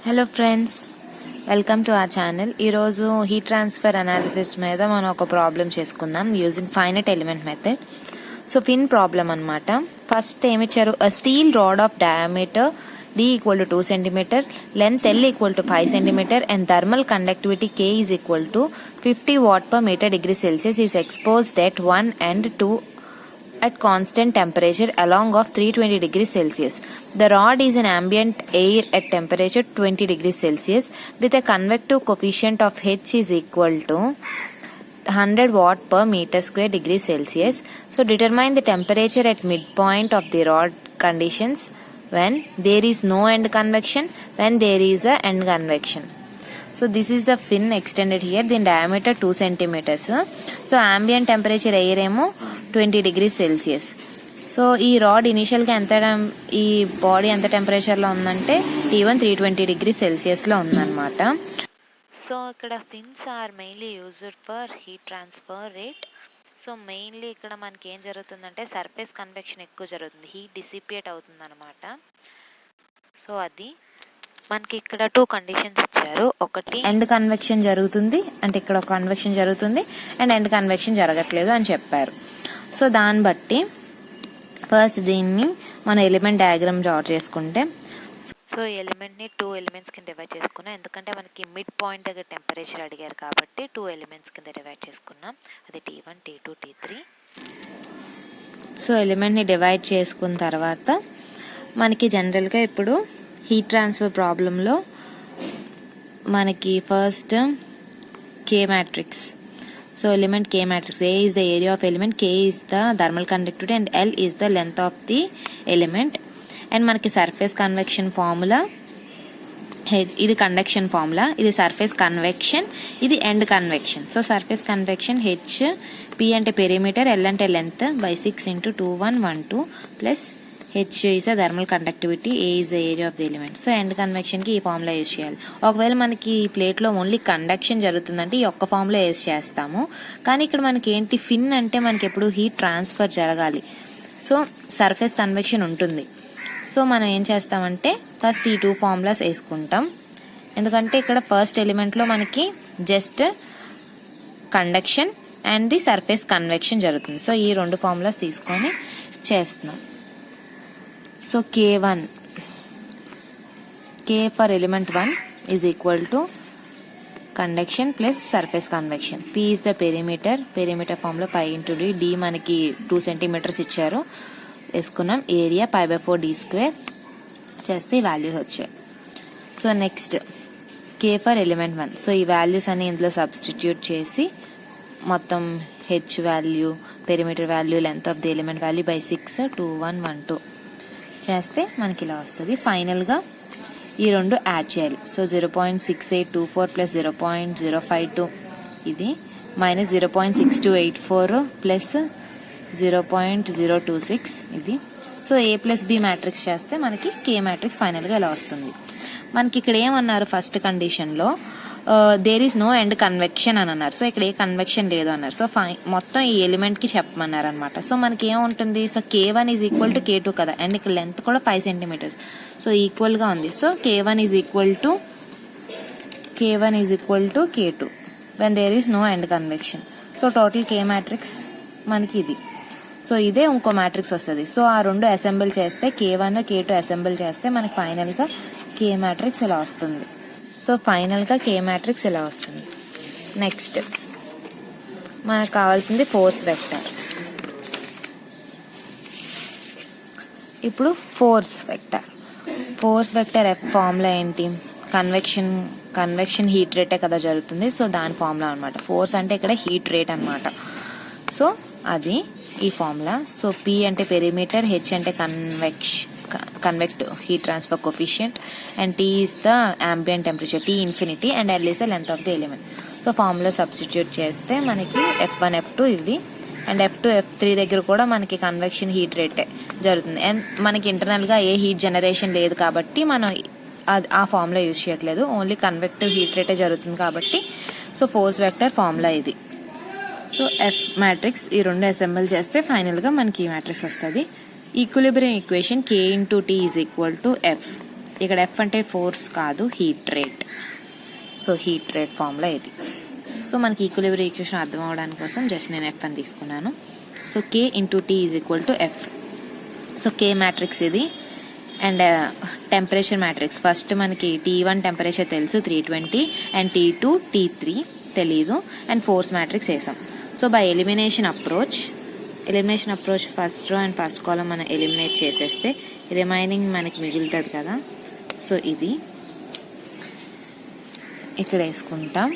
Hello friends, welcome to our channel. ఈరోజు heat transfer analysis మీద మనం ఒక ప్రాబ్లం చేసుకుందాం using finite element method. So fin problem అనమాట. ఫస్ట్ ఏమిచ్చారు, steel rod of diameter D equal to 2 cm, length L equal to 5 cm and thermal conductivity K is equal to 50 watt per meter degree Celsius is exposed at 1 and 2 at constant temperature along of 320 degrees Celsius. The rod is in ambient air at temperature 20 degrees Celsius with a convective coefficient of H is equal to 100 watt per meter square degree Celsius. So determine the temperature at midpoint of the rod conditions when there is no end convection, when there is a end convection. So this is the fin extended here, then diameter 2 centimeters. So ambient temperature air ఏమో 20 degrees Celsius. So ఈ rod ఇనిషియల్గా ఈ body ఎంత టెంపరేచర్లో ఉందంటే T1 320 degrees Celsiusలో ఉందన్నమాట. So ఇక్కడ fins are mainly used for heat transfer rate. So mainly ఇక్కడ మనకి ఏం జరుగుతుందంటే సర్ఫేస్ కన్వెక్షన్ ఎక్కువ జరుగుతుంది, హీట్ డిసిపియేట్ అవుతుంది అనమాట. సో అది మనకి ఇక్కడ 2 కండిషన్స్ ఇచ్చారు. ఒకటి ఎండ్ కన్వెక్షన్ జరుగుతుంది అంటే ఇక్కడ ఒక కన్వెక్షన్ జరుగుతుంది అండ్ ఎండ్ కన్వెక్షన్ జరగట్లేదు అని చెప్పారు. సో దాన్ని బట్టి ఫస్ట్ దీన్ని మన ఎలిమెంట్ డయాగ్రామ్ డ్రా చేసుకుంటే, సో ఈ ఎలిమెంట్ని 2 ఎలిమెంట్స్ కింద డివైడ్ చేసుకున్నాం. ఎందుకంటే మనకి మిడ్ పాయింట్ దగ్గర టెంపరేచర్ అడిగారు కాబట్టి 2 ఎలిమెంట్స్ కింద డివైడ్ చేసుకున్నాం. అది T1, T2, T3. So ఎలిమెంట్ని divide చేసుకున్న తర్వాత మనకి జనరల్గా ఇప్పుడు హీట్ ట్రాన్స్ఫర్ ప్రాబ్లంలో మనకి first K matrix. So element K matrix, A is the area of element, K is the thermal conductivity and L is the length of the element. And మనకి surface convection formula, ఇది conduction formula, ఇది surface convection, ఇది end convection. So surface convection H, P అంటే perimeter, L అంటే length by 6 × 2112 plus H is a thermal conductivity, A is the area of the element. So end కన్వెక్షన్కి ఈ formula use చేయాలి. ఒకవేళ మనకి ఈ ప్లేట్లో ఓన్లీ కండక్షన్ జరుగుతుందంటే ఈ ఒక్క ఫార్ములా యూజ్ చేస్తాము. కానీ ఇక్కడ మనకి ఏంటి, ఫిన్ అంటే మనకి ఎప్పుడు హీట్ ట్రాన్స్ఫర్ జరగాలి. సో సర్ఫేస్ కన్వెక్షన్ ఉంటుంది. సో మనం ఏం చేస్తామంటే ఫస్ట్ ఈ 2 ఫార్ములాస్ వేసుకుంటాం. ఎందుకంటే ఇక్కడ ఫస్ట్ ఎలిమెంట్లో మనకి just conduction and the surface convection జరుగుతుంది. సో ఈ 2 ఫార్ములాస్ తీసుకొని చేస్తున్నాం. So K1, K for element 1 is equal to conduction plus surface convection. P is the perimeter, perimeter formula π × D. D మనకి 2 centimeters ఇచ్చారు, వేసుకున్నాం. ఏరియా π/4 d² చేస్తే ఈ values వచ్చాయి. So next K for element 1. So ఈ values అన్ని ఇందులో substitute చేసి మొత్తం H value, perimeter value, length of the element value by 6 2112 చేస్తే మనకి ఇలా వస్తుంది. ఫైనల్గా ఈ 2 యాడ్ చేయాలి. సో 0.6824 ప్లస్ 0.052 ఇది మైనస్ 0.6284 ప్లస్ 0.026 ఇది. So A plus B matrix చేస్తే మనకి K మ్యాట్రిక్స్ ఫైనల్గా ఇలా వస్తుంది. మనకి ఇక్కడ ఏమన్నారు, ఫస్ట్ కండిషన్లో there is no end convection అని అన్నారు. సో ఇక్కడ ఏ కన్వెక్షన్ లేదు అన్నారు. సో మొత్తం ఈ ఎలిమెంట్కి చెప్పమన్నారు అనమాట. సో మనకి ఏముంటుంది, so K1 is equal to K2 కదా, అండ్ ఇక్కడ లెంత్ కూడా 5 centimeters. సో ఈక్వల్గా ఉంది. So K1 is equal to K2 when there is no end convection. So total K matrix మనకి ఇది. సో ఇదే ఇంకో మ్యాట్రిక్స్ వస్తుంది. సో ఆ 2 అసెంబుల్ చేస్తే K1, K2 అసెంబుల్ చేస్తే మనకి ఫైనల్గా K మ్యాట్రిక్స్ ఇలా వస్తుంది. సో ఫైనల్గా K మ్యాట్రిక్స్ ఇలా వస్తుంది. నెక్స్ట్ మనకు కావాల్సింది ఫోర్స్ వెక్టర్. ఇప్పుడు ఫోర్స్ వెక్టర్ F ఫార్ములా ఏంటి, కన్వెక్షన్ హీట్ రేటే కదా జరుగుతుంది. సో దాని ఫార్ములా అనమాట. ఫోర్స్ అంటే ఇక్కడ హీట్ రేట్ అనమాట. సో అది ఈ ఫార్ములా. సో P అంటే పెరిమీటర్, H అంటే convective heat transfer coefficient and T is the ambient temperature, T infinity and L is the length of the element. So formula substitute చేస్తే మనకి F1, F2 ఇది, and F2, F3 దగ్గర కూడా మనకి convection heat రేటే జరుగుతుంది. And మనకి ఇంటర్నల్గా ఏ హీట్ జనరేషన్ లేదు కాబట్టి మనం ఆ ఫార్ములా యూజ్ చేయట్లేదు, ఓన్లీ కన్వెక్టివ్ హీట్ రేటే జరుగుతుంది కాబట్టి. సో ఫోర్స్ వెక్టర్ ఫార్ములా ఇది. సో F మ్యాట్రిక్స్ ఈ 2 అసెంబుల్ చేస్తే ఫైనల్గా మనకి ఈ మ్యాట్రిక్స్ వస్తుంది. Equilibrium equation K × T is equal to F. ఇక్కడ ఎఫ్ అంటే ఫోర్స్ కాదు, heat rate. So heat rate formula ఇది. సో మనకి ఈక్విలిబ్రియం ఈక్వేషన్ అర్థం అవడానికి కోసం జస్ట్ నేను ఎఫ్ అని తీసుకున్నాను. So K into T is equal to F. So K matrix ఇది అండ్ టెంపరేచర్ మ్యాట్రిక్స్. ఫస్ట్ మనకి T1 టెంపరేచర్ తెలుసు 320 అండ్ T2 T3 తెలీదు అండ్ ఫోర్స్ మ్యాట్రిక్స్ వేసాం. So by elimination approach first row and first కాలం మనం eliminate చేసేస్తే remaining మనకి మిగులుతుంది కదా. సో ఇది ఇక్కడ వేసుకుంటాం.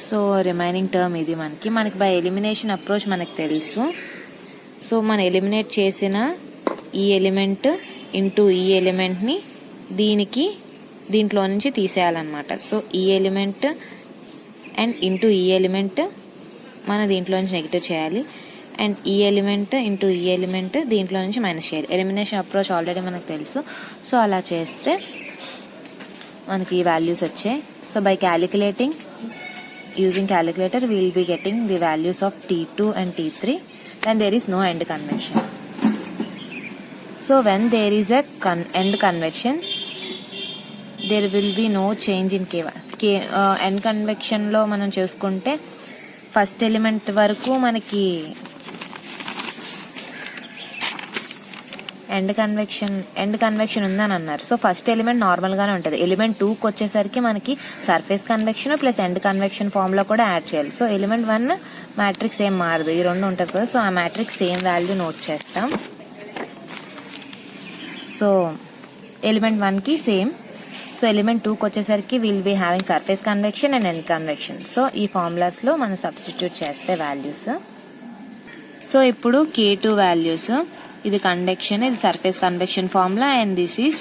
సో రిమైనింగ్ టర్మ్ ఇది మనకి బై ఎలిమినేషన్ అప్రోచ్ మనకు తెలుసు. సో మనం ఎలిమినేట్ చేసిన ఈ ఎలిమెంట్ ఇంటూ ఈ ఎలిమెంట్ని దీంట్లో నుంచి తీసేయాలన్నమాట. సో ఈ ఎలిమెంట్ అండ్ ఇంటూ ఈ ఎలిమెంట్ మన దీంట్లో నుంచి నెగిటివ్ చేయాలి అండ్ ఈ ఎలిమెంట్ ఇంటూ ఈ ఎలిమెంట్ దీంట్లో నుంచి మైనస్ చేయాలి. ఎలిమినేషన్ అప్రోచ్ ఆల్రెడీ మనకు తెలుసు. సో అలా చేస్తే మనకి ఈ వాల్యూస్ వచ్చాయి. So by calculating using calculator we will be getting the values of T2 and T3 and there is no end convection. So when there is a end convection there will be no change in K1. End convection లో మనం చూసుకుంటే first element వరకు మనకి end convection ఉందని అన్నారు. So first element normal గానే ఉంటుంది. Element 2కి వచ్చేసరికి మనకి surface convection plus end convection form లో కూడా యాడ్ చేయాలి. సో ఎలిమెంట్ 1 మ్యాట్రిక్స్ ఏం మారదు, ఈ రెండు ఉంటుంది కదా. సో ఆ మ్యాట్రిక్స్ సేమ్ వాల్యూ నోట్ చేస్తాం. సో ఎలిమెంట్ 1కి సేమ్. సో ఎలిమెంట్ 2కి వచ్చేసరికి will be having surface convection and end convection. So ఈ ఫార్ములాస్ లో మనం సబ్స్టిట్యూట్ చేస్తే వాల్యూస్. సో ఇప్పుడు K2 వాల్యూస్, ఇది కండక్షన్, ఇది surface convection formula and this is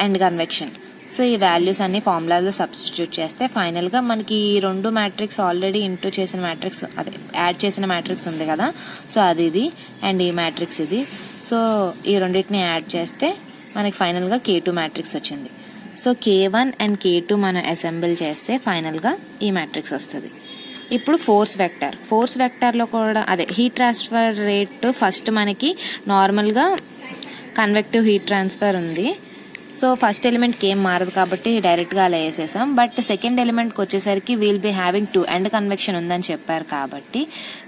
end convection. So ఈ వాల్యూస్ అన్ని ఫార్ములాలో సబ్స్టిట్యూట్ చేస్తే ఫైనల్ గా మనకి ఈ రెండు మ్యాట్రిక్స్ ఆల్రెడీ ఇంటూ చేసిన మ్యాట్రిక్స్, అదే యాడ్ చేసిన మ్యాట్రిక్స్ ఉంది కదా. సో అది ఇది అండ్ ఈ మ్యాట్రిక్స్ ఇది. సో ఈ రెండింటిని యాడ్ చేస్తే మనకి ఫైనల్ గా K2 మ్యాట్రిక్స్ వచ్చింది. సో K1 అండ్ K2 మనం అసెంబుల్ చేస్తే ఫైనల్ గా ఈ మ్యాట్రిక్స్ వస్తుంది. ఇప్పుడు ఫోర్స్ వెక్టర్ లో కూడా అదే హీట్ ట్రాన్స్ఫర్ రేట్. ఫస్ట్ మనకి నార్మల్ గా కన్వెక్టివ్ హీట్ ట్రాన్స్ఫర్ ఉంది. సో ఫస్ట్ ఎలిమెంట్ కి ఏం మారదు కాబట్టి డైరెక్ట్ గా అలా వేసేసాం. బట్ సెకండ్ ఎలిమెంట్ కి వచ్చేసరికి will be having 2 end convection ఉందని చెప్పారు కాబట్టి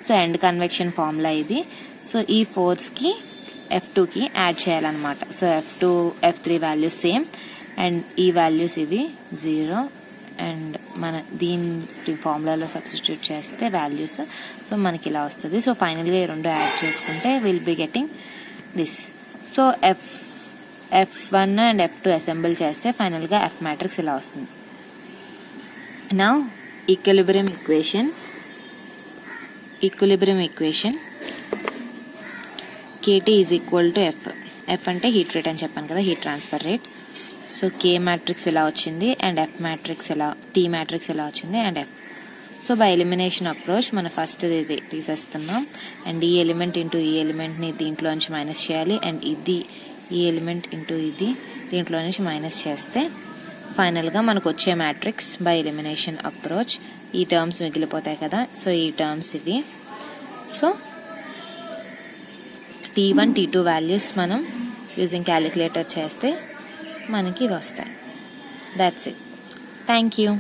సో ఎండ్ కన్వెక్షన్ ఫార్ములా ఇది. సో ఈ ఫోర్స్ కి F2 కి యాడ్ చేయాలన్నమాట. So F2 F3 values same and ఈ వాల్యూస్ ఇవి 0 అండ్ మన దీని ఫార్ములాలో సబ్స్టిట్యూట్ చేస్తే వాల్యూస్ సో మనకి ఇలా వస్తుంది. సో ఫైనల్గా ఈ రెండు యాడ్ చేసుకుంటే will be getting this. So F1 and F2 assemble చేస్తే ఫైనల్గా F మ్యాట్రిక్స్ ఇలా వస్తుంది. Now equilibrium equation KT is equal to F అంటే హీట్ రేట్ అని చెప్పాను కదా, heat transfer rate. So K matrix ఎలా వచ్చింది అండ్ F మ్యాట్రిక్స్ ఎలా, T మ్యాట్రిక్స్ ఎలా వచ్చింది and F. So by elimination approach మనం ఫస్ట్ ఇది తీసేస్తున్నాం అండ్ ఈ ఎలిమెంట్ ఇంటూ ఈ ఎలిమెంట్ని దీంట్లో నుంచి మైనస్ చేయాలి అండ్ ఇది ఈ ఎలిమెంట్ ఇంటూ ఇది దీంట్లో నుంచి మైనస్ చేస్తే ఫైనల్గా మనకు వచ్చే మ్యాట్రిక్స్ బై ఎలిమినేషన్ అప్రోచ్ ఈ టర్మ్స్ మిగిలిపోతాయి కదా. సో ఈ టర్మ్స్ ఇవి. సో T1 T2 వాల్యూస్ మనం యూజింగ్ క్యాలిక్యులేటర్ చేస్తే మనకి వస్తాయి. That's it. Thank you.